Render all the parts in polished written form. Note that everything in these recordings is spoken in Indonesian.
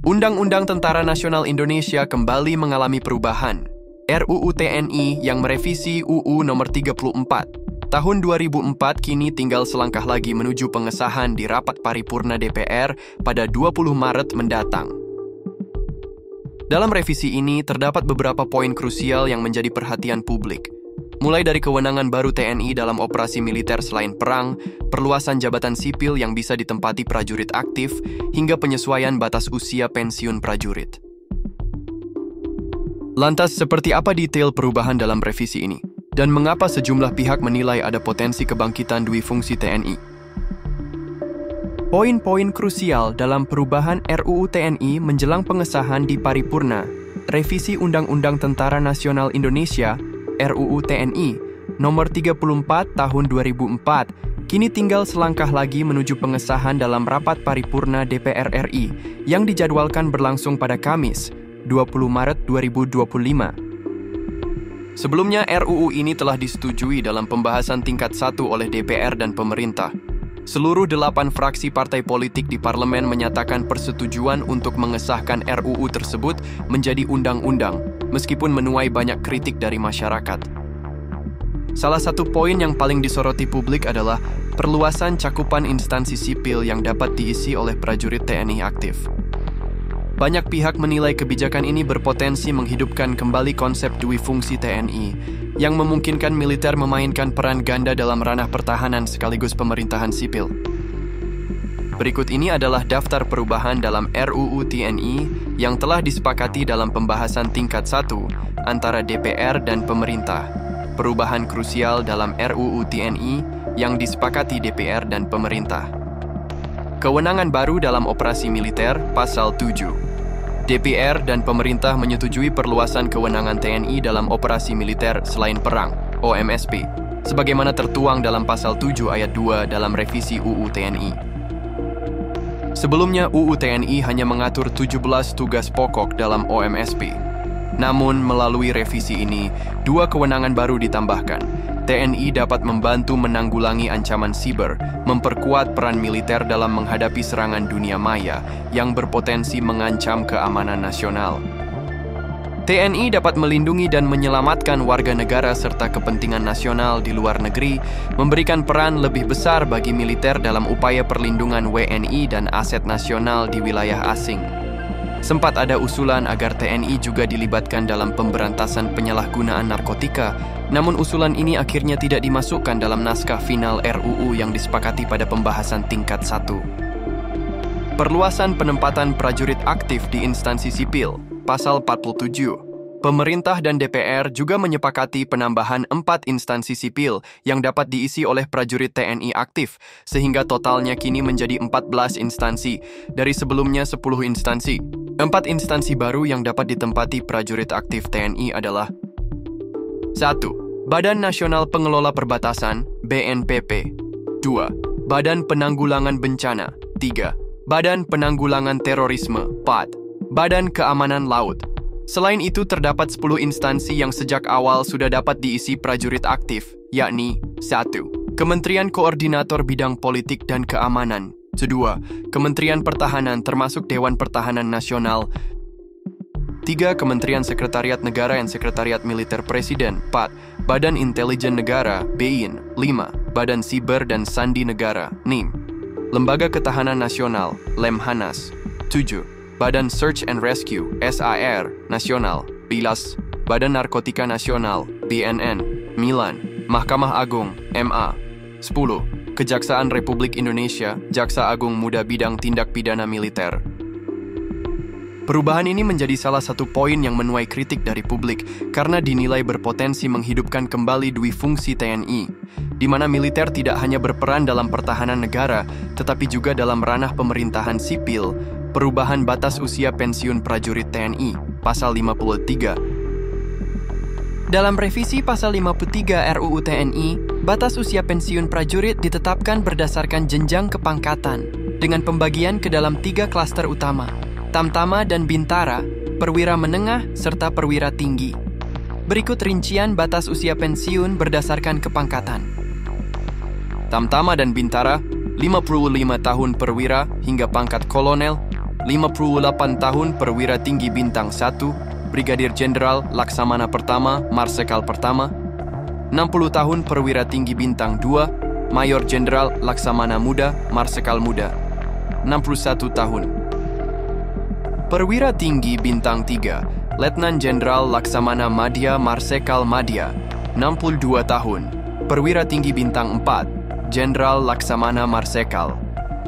Undang-Undang Tentara Nasional Indonesia kembali mengalami perubahan. RUU TNI yang merevisi UU Nomor 34 Tahun 2004 kini tinggal selangkah lagi menuju pengesahan di rapat paripurna DPR pada 20 Maret mendatang. Dalam revisi ini terdapat beberapa poin krusial yang menjadi perhatian publik. Mulai dari kewenangan baru TNI dalam operasi militer selain perang, perluasan jabatan sipil yang bisa ditempati prajurit aktif, hingga penyesuaian batas usia pensiun prajurit. Lantas, seperti apa detail perubahan dalam revisi ini? Dan mengapa sejumlah pihak menilai ada potensi kebangkitan dui fungsi TNI? Poin-poin krusial dalam perubahan RUU TNI menjelang pengesahan di paripurna, revisi Undang-Undang Tentara Nasional Indonesia RUU TNI Nomor 34 Tahun 2004 kini tinggal selangkah lagi menuju pengesahan dalam rapat paripurna DPR RI yang dijadwalkan berlangsung pada Kamis, 20 Maret 2025. Sebelumnya RUU ini telah disetujui dalam pembahasan tingkat 1 oleh DPR dan pemerintah. Seluruh 8 fraksi partai politik di parlemen menyatakan persetujuan untuk mengesahkan RUU tersebut menjadi undang-undang, meskipun menuai banyak kritik dari masyarakat. Salah satu poin yang paling disoroti publik adalah perluasan cakupan instansi sipil yang dapat diisi oleh prajurit TNI aktif. Banyak pihak menilai kebijakan ini berpotensi menghidupkan kembali konsep dui fungsi TNI, yang memungkinkan militer memainkan peran ganda dalam ranah pertahanan sekaligus pemerintahan sipil. Berikut ini adalah daftar perubahan dalam RUU TNI yang telah disepakati dalam pembahasan tingkat 1 antara DPR dan pemerintah. Perubahan krusial dalam RUU TNI yang disepakati DPR dan pemerintah. Kewenangan baru dalam operasi militer, Pasal 7. DPR dan pemerintah menyetujui perluasan kewenangan TNI dalam operasi militer selain perang, OMSP, sebagaimana tertuang dalam Pasal 7 Ayat 2 dalam revisi UU TNI. Sebelumnya, UU TNI hanya mengatur 17 tugas pokok dalam OMSP. Namun, melalui revisi ini, 2 kewenangan baru ditambahkan. TNI dapat membantu menanggulangi ancaman siber, memperkuat peran militer dalam menghadapi serangan dunia maya yang berpotensi mengancam keamanan nasional. TNI dapat melindungi dan menyelamatkan warga negara serta kepentingan nasional di luar negeri, memberikan peran lebih besar bagi militer dalam upaya perlindungan WNI dan aset nasional di wilayah asing. Sempat ada usulan agar TNI juga dilibatkan dalam pemberantasan penyalahgunaan narkotika, namun usulan ini akhirnya tidak dimasukkan dalam naskah final RUU yang disepakati pada pembahasan tingkat 1. Perluasan penempatan prajurit aktif di instansi sipil, Pasal 47. Pemerintah dan DPR juga menyepakati penambahan 4 instansi sipil yang dapat diisi oleh prajurit TNI aktif, sehingga totalnya kini menjadi 14 instansi, dari sebelumnya 10 instansi. 4 instansi baru yang dapat ditempati prajurit aktif TNI adalah 1. Badan Nasional Pengelola Perbatasan, BNPP. 2. Badan Penanggulangan Bencana. 3. Badan Penanggulangan Terorisme. 4. Badan Keamanan Laut. Selain itu, terdapat 10 instansi yang sejak awal sudah dapat diisi prajurit aktif, yakni 1. Kementerian Koordinator Bidang Politik dan Keamanan. 2. Kementerian Pertahanan termasuk Dewan Pertahanan Nasional. 3. Kementerian Sekretariat Negara dan Sekretariat Militer Presiden. 4. Badan Intelijen Negara, BIN. 5. Badan Siber dan Sandi Negara, NIM. Lembaga Ketahanan Nasional, Lemhanas. 7. Badan Search and Rescue, SAR, Nasional, BILAS. Badan Narkotika Nasional, BNN. 9. Mahkamah Agung, MA. 10. Kejaksaan Republik Indonesia, Jaksa Agung Muda Bidang Tindak Pidana Militer. Perubahan ini menjadi salah satu poin yang menuai kritik dari publik karena dinilai berpotensi menghidupkan kembali dui fungsi TNI, di mana militer tidak hanya berperan dalam pertahanan negara, tetapi juga dalam ranah pemerintahan sipil. Perubahan batas usia pensiun prajurit TNI, Pasal 53. Dalam revisi Pasal 53 RUU TNI, batas usia pensiun prajurit ditetapkan berdasarkan jenjang kepangkatan, dengan pembagian ke dalam 3 klaster utama, Tamtama dan Bintara, perwira menengah, serta perwira tinggi. Berikut rincian batas usia pensiun berdasarkan kepangkatan. Tamtama dan Bintara, 55 tahun perwira hingga pangkat kolonel, 58 tahun Perwira Tinggi Bintang 1, Brigadir Jenderal Laksamana Pertama, Marsekal Pertama. 60 tahun Perwira Tinggi Bintang 2, Mayor Jenderal Laksamana Muda, Marsekal Muda. 61 tahun. Perwira Tinggi Bintang 3, Letnan Jenderal Laksamana Madya, Marsekal Madya. 62 tahun. Perwira Tinggi Bintang 4, Jenderal Laksamana Marsekal.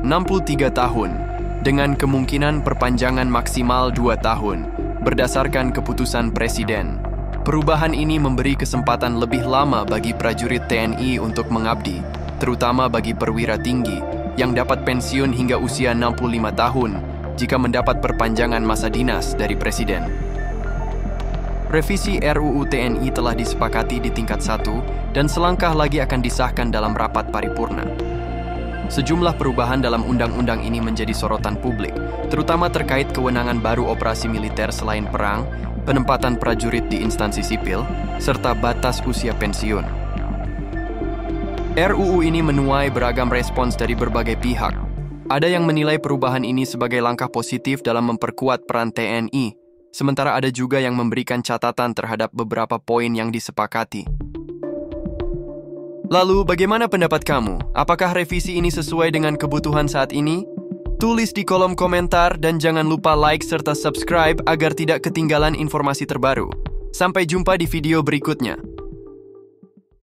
63 tahun. Dengan kemungkinan perpanjangan maksimal 2 tahun, berdasarkan keputusan Presiden. Perubahan ini memberi kesempatan lebih lama bagi prajurit TNI untuk mengabdi, terutama bagi perwira tinggi yang dapat pensiun hingga usia 65 tahun jika mendapat perpanjangan masa dinas dari Presiden. Revisi RUU TNI telah disepakati di tingkat 1 dan selangkah lagi akan disahkan dalam rapat paripurna. Sejumlah perubahan dalam undang-undang ini menjadi sorotan publik, terutama terkait kewenangan baru operasi militer selain perang, penempatan prajurit di instansi sipil, serta batas usia pensiun. RUU ini menuai beragam respons dari berbagai pihak. Ada yang menilai perubahan ini sebagai langkah positif dalam memperkuat peran TNI, sementara ada juga yang memberikan catatan terhadap beberapa poin yang disepakati. Lalu, bagaimana pendapat kamu? Apakah revisi ini sesuai dengan kebutuhan saat ini? Tulis di kolom komentar dan jangan lupa like serta subscribe agar tidak ketinggalan informasi terbaru. Sampai jumpa di video berikutnya.